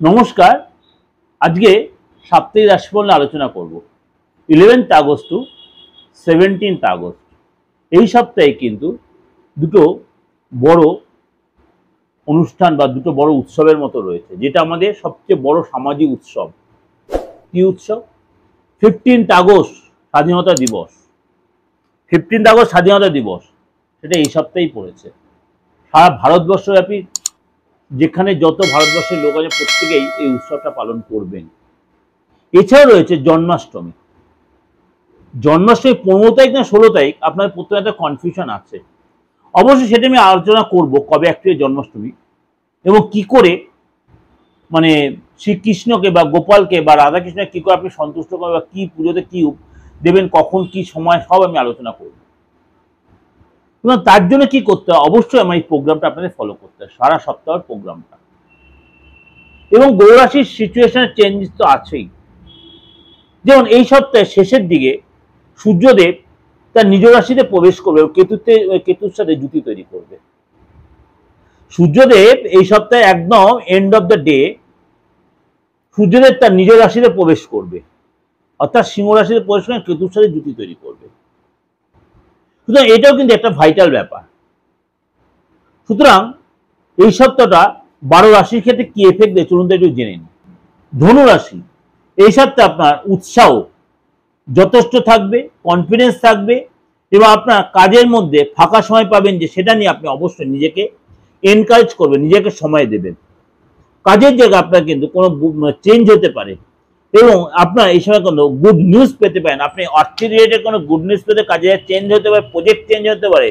নমস্কার। আজকে সাপ্তাহিক রাশিফল নিয়ে আলোচনা করব। 11th August two 17th August এই সপ্তাহে কিন্তু দুটো বড় অনুষ্ঠান বা দুটো বড় উৎসবের মতো রয়েছে, যেটা আমাদের সবচেয়ে বড় সামাজিক উৎসব। কি উৎসব? 15th আগস্ট স্বাধীনতা দিবস। 15th আগস্ট স্বাধীনতা দিবস, সেটা এই সপ্তাহেই পড়েছে। সারা ভারতবর্ষব্যাপী যেখানে যত ভারতবর্ষের লোক আছে প্রত্যেকেই এই উৎসবটা পালন করবেন। এছাড়াও রয়েছে জন্মাষ্টমী। জন্মাষ্টমী 15 তারিখ না 16 তারিখ, আপনার প্রথমে একটা কনফিউশন আছে। অবশ্যই সেটা আমি আলোচনা করব কবে অ্যাকচুয়ালি জন্মাষ্টমী এবং কি করে মানে শ্রীকৃষ্ণকে বা গোপালকে বা রাধাকৃষ্ণকে কি করে আপনি সন্তুষ্ট করবেন বা কি পুজোতে কি দেবেন, কখন কি সময়, সব আমি আলোচনা করব। এবং তার জন্য কি করতে হয়, অবশ্যই আমার এই প্রোগ্রামটা আপনাদের ফলো করতে হয়, সারা সপ্তাহের প্রোগ্রামটা। এবং গ্রহ রাশির সিচুয়েশনের চেঞ্জেস তো আছেই। যেমন এই সপ্তাহের শেষের দিকে সূর্যদেব তার নিজ রাশিতে প্রবেশ করবে, কেতুর সাথে জুতি তৈরি করবে। সূর্যদেব এই সপ্তাহে একদম এন্ড অফ দ্য ডে সূর্যদেব তার নিজ রাশিতে প্রবেশ করবে, অর্থাৎ সিংহ রাশিতে প্রবেশ করে কেতুর সাথে জুতি তৈরি করবে। সুতরাং এটাও কিন্তু একটা ভাইটাল ব্যাপার। সুতরাং এই সপ্তাহটা 12 রাশির ক্ষেত্রে কি এফেক্ট দেয় চলুন একটু জেনে নিন। ধনু রাশি, এই সপ্তাহে আপনার উৎসাহ যথেষ্ট থাকবে, কনফিডেন্স থাকবে এবং আপনার কাজের মধ্যে ফাঁকা সময় পাবেন, যে সেটা নিয়ে আপনি অবশ্যই নিজেকে এনকারেজ করবেন, নিজেকে সময় দেবেন। কাজের জায়গায় আপনার কিন্তু কোনো চেঞ্জ হতে পারে এবং আপনার এই সময় কোনো গুড নিউজ পেতে পারেন। আপনি অর্থের রিলেটেড কোনো গুড নিউজ পেতে, কাজে চেঞ্জ হতে পারে, প্রজেক্ট চেঞ্জ হতে পারে,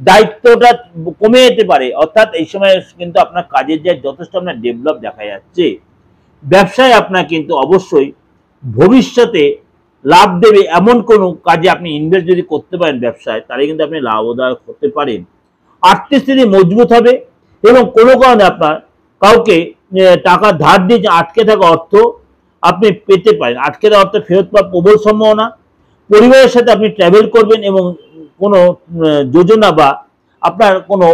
দায়িত্বটা কমে যেতে পারে। অর্থাৎ এই সময় কিন্তু আপনার কাজের জায়গায় যথেষ্ট আপনার ডেভেলপ দেখা যাচ্ছে। ব্যবসায় আপনার কিন্তু অবশ্যই ভবিষ্যতে লাভ দেবে এমন কোনো কাজে আপনি ইনভেস্ট যদি করতে পারেন ব্যবসায়, তাহলে কিন্তু আপনি লাভদায়ক হতে পারেন। আর্থিক স্থিতি মজবুত হবে এবং কোনো কারণে আপনার কাউকে টাকা ধার দিয়ে আটকে থাকা অর্থ আপনি পেতে পারেন। আটকে থাকা অর্থ ফেরত পাওয়ার প্রবল সম্ভাবনা। পরিবারের সাথে আপনি ট্রাভেল করবেন এবং কোনো যোজনা বা আপনার কোনো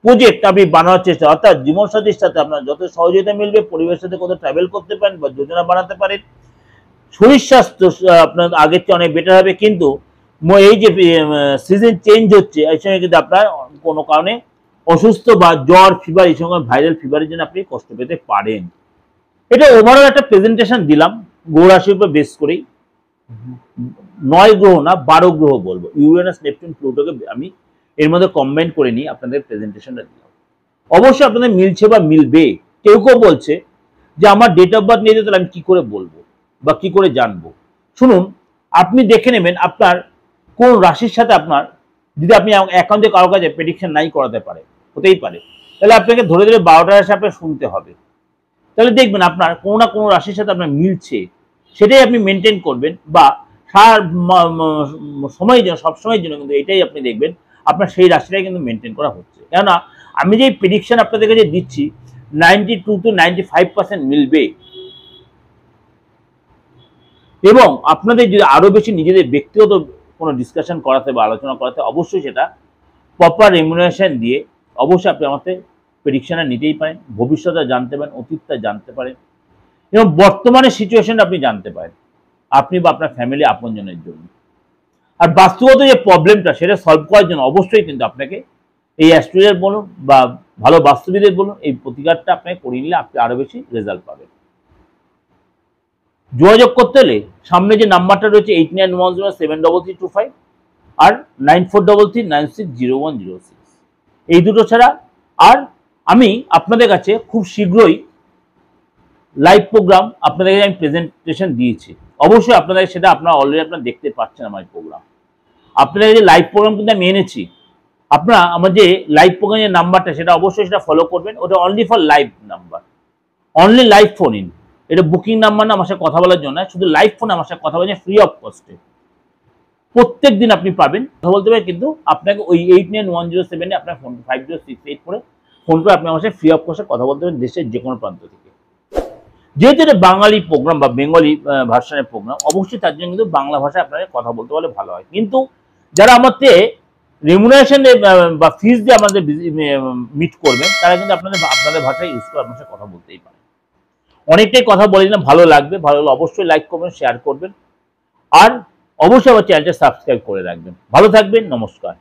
প্রজেক্ট আপনি বানানোর চেষ্টা, অর্থাৎ জীবনসাথীর সাথে আপনার যত সহযোগিতা মিলবে, পরিবারের সাথে কোথাও ট্রাভেল করতে পারেন বা যোজনা বানাতে পারেন। শরীর স্বাস্থ্য আপনার আগের চেয়ে অনেক বেটার হবে, কিন্তু এই যে সিজন চেঞ্জ হচ্ছে এই সময় কিন্তু আপনার কোনো কারণে অসুস্থ বা জ্বর, ফিভার, এই সময় ভাইরাল ফিভারের জন্য আপনি কষ্ট পেতে পারেন। এটা ওভারঅল একটা প্রেজেন্টেশন দিলাম গ্রহ রাশির উপর বেস করেই। 9 গ্রহ না 12 গ্রহ বলবো, ইউরেনাস, নেপচুন, প্লুটোকে আমি এর মধ্যে কম্বাইন করে নিই আপনাদের প্রেজেন্টেশনটা দিলাম। অবশ্যই আপনাদের মিলছে বা মিলবে। কেউ কেউ বলছে যে আমার ডেট অফ বার্থ নিয়ে যেতে আমি কি করে বলবো বা কি করে জানবো। শুনুন, আপনি দেখে নেবেন আপনার কোন রাশির সাথে আপনার, যদি আপনি অ্যাকাউন্টে কারো কাছে প্রেডিকশন নাই করাতে পারে, হতেই পারে, তাহলে আপনাকে ধরে ধরে 12টা রাশি আপনার শুনতে হবে। তাহলে দেখবেন আপনার কোনো না কোনো রাশির সাথে আপনার মিলছে, সেটাই আপনি মেনটেন করবেন বা সার সময়ের জন্য, সবসময়ের জন্য কিন্তু এটাই আপনি দেখবেন আপনার সেই রাশিটাই কিন্তু মেনটেন করা হচ্ছে। কেননা আমি যে প্রেডিকশন আপনাদের কাছে দিচ্ছি 92 to 95% মিলবে। এবং আপনাদের যদি আরো বেশি নিজেদের ব্যক্তিগত কোনো ডিসকাশন করাতে বা আলোচনা করাতে, অবশ্যই সেটা প্রপার রেমুনারেশন দিয়ে অবশ্যই আপনি আমাদের প্রেডিকশনটা নিতেই পারেন। ভবিষ্যৎটা জানতে পারেন, অতীতটা জানতে পারেন এবং বর্তমানের সিচুয়েশনটা আপনি জানতে পারেন আপনি বা আপনার ফ্যামিলি আপনজনের জন্য। আর বাস্তবগত যে প্রবলেমটা সেটা সলভ করার জন্য অবশ্যই কিন্তু আপনাকে এই অ্যাস্ট্রোলজার বলুন বা ভালো বাস্তুবিদের বলুন, এই প্রতিকারটা আপনাকে করিয়ে নিলে আপনি আরো বেশি রেজাল্ট পাবেন। যোগাযোগ করতে হলে সামনে যে নাম্বারটা রয়েছে 8910733325 আর 9433960106, এই দুটো ছাড়া। আর আমি আপনাদের কাছে খুব শীঘ্রই লাইভ প্রোগ্রাম আপনাদের কাছে আমি প্রেজেন্টেশন দিয়েছি। অবশ্যই আপনাদের সেটা আপনারা অলরেডি আপনারা দেখতে পাচ্ছেন আমার প্রোগ্রাম। আপনাদের যে লাইভ প্রোগ্রাম কিন্তু আমি এনেছি, আপনারা আমার যে লাইভ প্রোগ্রামের নাম্বারটা সেটা অবশ্যই সেটা ফলো করবেন। ওটা only for live number, only live phone in. এটা বুকিং নাম্বার না আমার সাথে কথা বলার জন্য, শুধু লাইভ ফোন আমার সাথে কথা বলছেন ফ্রি অফ কস্টে। প্রত্যেক দিন আপনি পাবেন, কথা বলতে পারেন, কিন্তু আপনাকে ওই 891007 আপনার ফোন 5068 করে ফোন করে আপনি আমার সাথে ফ্রি অফ কস্টে কথা বলতে পারেন দেশের যে কোনো প্রান্ত থেকে। যেহেতু এটা বাঙালি প্রোগ্রাম বা বেঙ্গলি ভার্সনের প্রোগ্রাম, অবশ্যই তার জন্য কিন্তু বাংলা ভাষায় আপনাকে কথা বলতে পারলে ভালো হয়। কিন্তু যারা আমাকে রেমুনারেশন বা ফিস দিয়ে আমাদের মিট করবেন, তারা কিন্তু আপনাদের ভাষায় ইউজ করে আপনার সাথে কথা বলতেই পারে। অনেকটাই কথা বলে দিলাম, ভালো লাগবে, ভালো লাগলে অবশ্যই লাইক করবেন, শেয়ার করবেন, আর অবশ্যই আমার চ্যানেলটা সাবস্ক্রাইব করে রাখবেন। ভালো থাকবেন, নমস্কার।